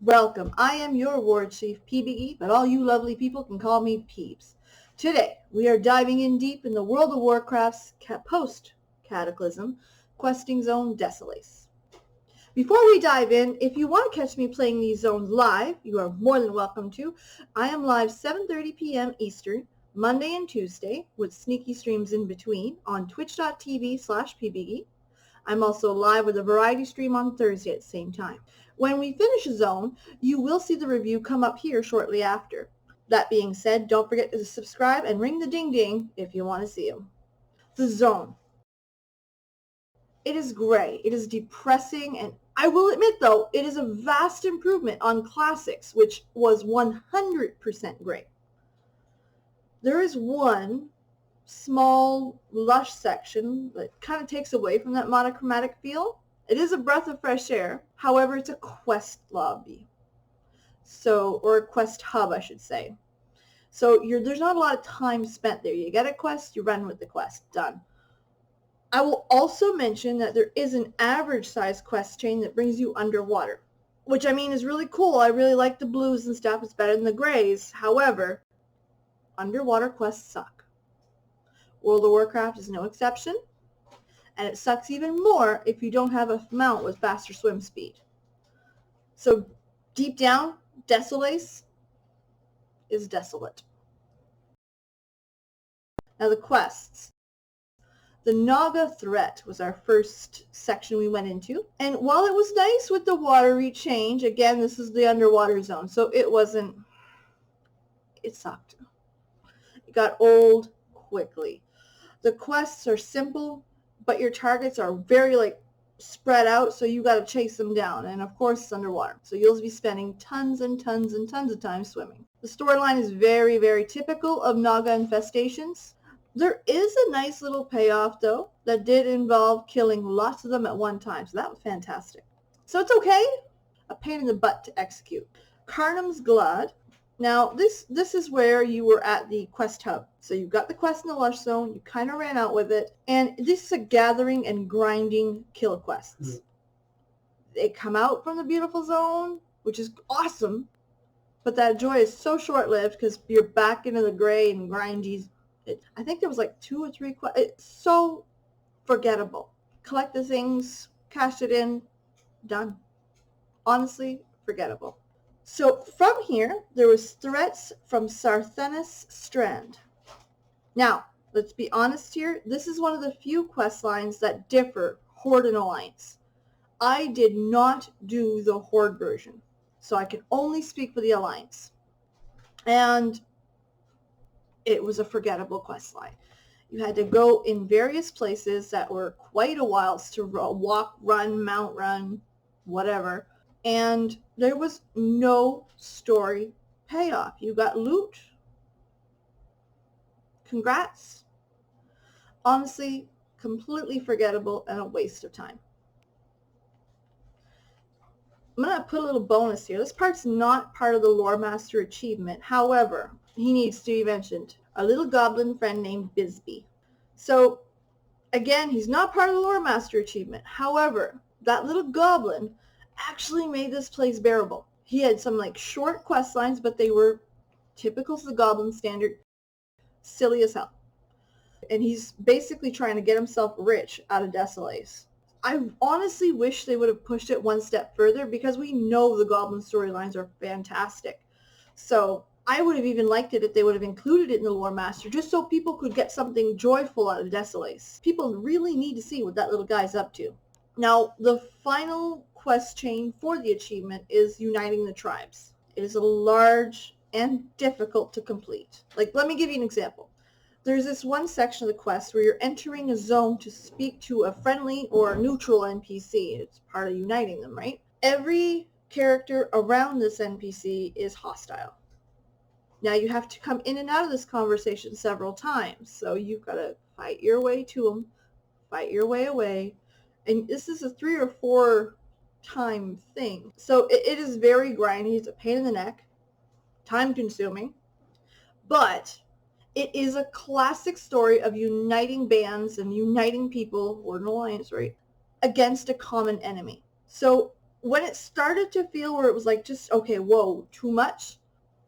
Welcome. I am your Ward Chief, PBE, but all you lovely people can call me Peeps. Today, we are diving in deep in the World of Warcraft's post-cataclysm questing zone, Desolace. Before we dive in, if you want to catch me playing these zones live, you are more than welcome to. I am live 7:30 p.m. Eastern, Monday and Tuesday, with sneaky streams in between on twitch.tv/PBE. I'm also live with a variety stream on Thursday at the same time. When we finish a zone, you will see the review come up here shortly after. That being said, don't forget to subscribe and ring the ding ding if you want to see them. The zone. It is gray. It is depressing, and I will admit though, it is a vast improvement on Classics, which was 100% gray. There is one small lush section that kind of takes away from that monochromatic feel. It is a breath of fresh air. However, it's a quest lobby. Or a quest hub, I should say. So there's not a lot of time spent there. You get a quest, you run with the quest. Done. I will also mention that there is an average size quest chain that brings you underwater, which I mean is really cool. I really like the blues and stuff. It's better than the grays. However, underwater quests suck. World of Warcraft is no exception, and it sucks even more if you don't have a mount with faster swim speed. So deep down, Desolace is desolate. Now the quests. The Naga threat was our first section we went into, and while it was nice with the watery change, again this is the underwater zone, so it sucked. It got old quickly. The quests are simple, but your targets are very spread out, so you got to chase them down. And of course, it's underwater, so you'll be spending tons and tons and tons of time swimming. The storyline is very, very typical of Naga infestations. There is a nice little payoff, though, that did involve killing lots of them at one time, so that was fantastic. So it's okay. A pain in the butt to execute. Karnam's Glad. Now, this is where you were at the quest hub. So you got the quest in the lush zone, you kind of ran out with it, and this is a gathering and grinding kill quests. Mm-hmm. They come out from the beautiful zone, which is awesome, but that joy is so short-lived because you're back into the gray and grindy. I think there was 2 or 3 quests. It's so forgettable. Collect the things, cash it in, done. Honestly, forgettable. So from here, there was threats from Sarthanis Strand. Now, let's be honest here. This is one of the few quest lines that differ Horde and Alliance. I did not do the Horde version, so I can only speak for the Alliance. And it was a forgettable quest line. You had to go in various places that were quite a while to walk, run, mount run, whatever. And there was no story payoff. You got loot. Congrats. Honestly, completely forgettable and a waste of time. I'm going to put a little bonus here. This part's not part of the Lore Master achievement. However, he needs to be mentioned. A little goblin friend named Bisbee. So, again, he's not part of the Lore Master achievement. However, that little goblin actually made this place bearable. He had some short quest lines, but they were typical of the goblin standard, silly as hell. And he's basically trying to get himself rich out of Desolace. I honestly wish they would have pushed it one step further because we know the goblin storylines are fantastic. So I would have even liked it if they would have included it in the Lore Master just so people could get something joyful out of Desolace. People really need to see what that little guy's up to. Now, the final quest chain for the achievement is Uniting the Tribes. It is a large and difficult to complete. Let me give you an example. There's this one section of the quest where you're entering a zone to speak to a friendly or neutral NPC. It's part of uniting them, right? Every character around this NPC is hostile. Now, you have to come in and out of this conversation several times. So you've got to fight your way to them, fight your way away. And this is a 3 or 4 time thing. So it is very grindy. It's a pain in the neck, time consuming, but it is a classic story of uniting bands and uniting people, or an alliance, right, against a common enemy. So When it started to feel where it was like just, okay, whoa, too much,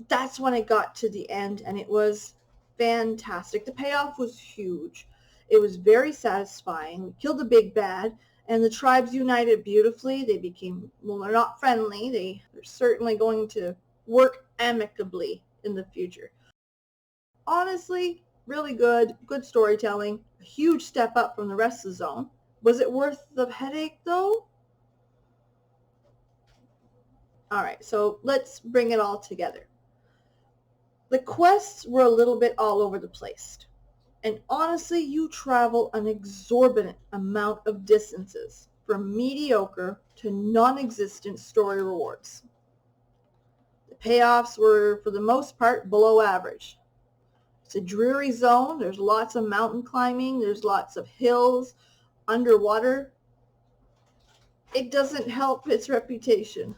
that's when it got to the end, and it was fantastic. The payoff was huge. It was very satisfying. We killed the big bad, and the tribes united beautifully. They became, well, they're not friendly. They're certainly going to work amicably in the future. Honestly, really good storytelling. A huge step up from the rest of the zone. Was it worth the headache, though? All right, so let's bring it all together. The quests were a little bit all over the place. And honestly, you travel an exorbitant amount of distances from mediocre to non-existent story rewards. The payoffs were, for the most part, below average. It's a dreary zone. There's lots of mountain climbing. There's lots of hills, underwater. It doesn't help its reputation.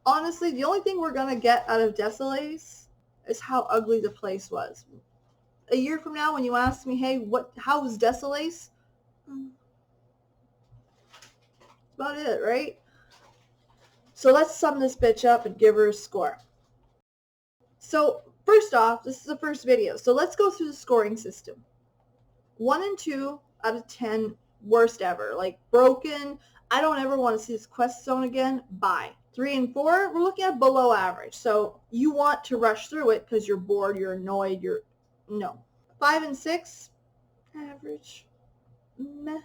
Honestly, the only thing we're going to get out of Desolace is how ugly the place was. A year from now, when you ask me, hey, how was Desolace? That's about it, right? So let's sum this bitch up and give her a score. So first off, this is the first video, so let's go through the scoring system. 1 and 2 out of 10, worst ever. Like, broken, I don't ever want to see this quest zone again, bye. 3 and 4, we're looking at below average. So you want to rush through it because you're bored, you're annoyed, no. 5 and 6, average, meh.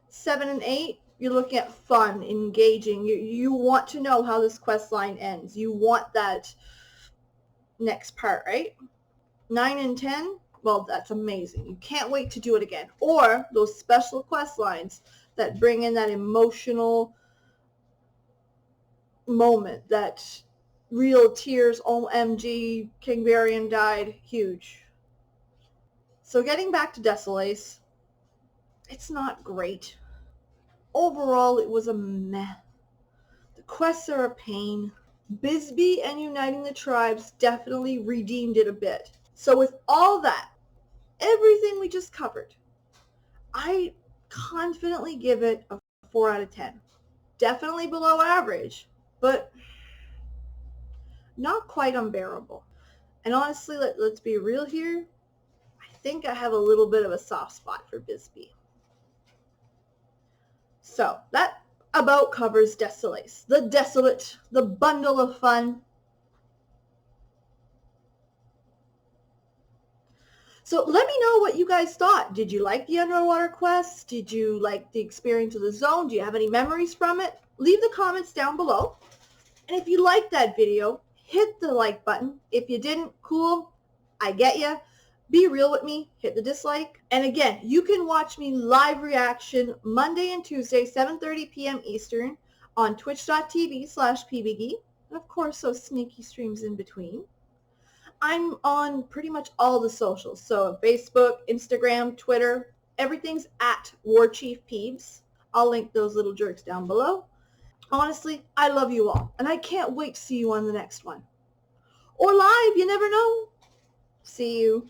7 and 8, you're looking at fun, engaging. You want to know how this quest line ends. You want that next part, right? 9 and 10, well, that's amazing. You can't wait to do it again. Or those special quest lines that bring in that emotional moment, that real tears, OMG, King Varian died, huge. So getting back to Desolace, it's not great. Overall, it was a meh. The quests are a pain. Bisbee and uniting the tribes definitely redeemed it a bit. So with all that, everything we just covered, I confidently give it a 4 out of 10. Definitely below average, but not quite unbearable. And honestly, let's be real here. I think I have a little bit of a soft spot for Bisbee. So that about covers Desolace. The desolate, the bundle of fun. So let me know what you guys thought. Did you like the underwater quests? Did you like the experience of the zone? Do you have any memories from it? Leave the comments down below. And if you liked that video, hit the like button. If you didn't, cool, I get ya. Be real with me, hit the dislike. And again, you can watch me live reaction Monday and Tuesday, 7:30 p.m. Eastern on twitch.tv/pbgeek. And of course, those sneaky streams in between. I'm on pretty much all the socials. So Facebook, Instagram, Twitter, everything's at WarChiefPeebs. I'll link those little jerks down below. Honestly, I love you all, and I can't wait to see you on the next one. Or live, you never know. See you.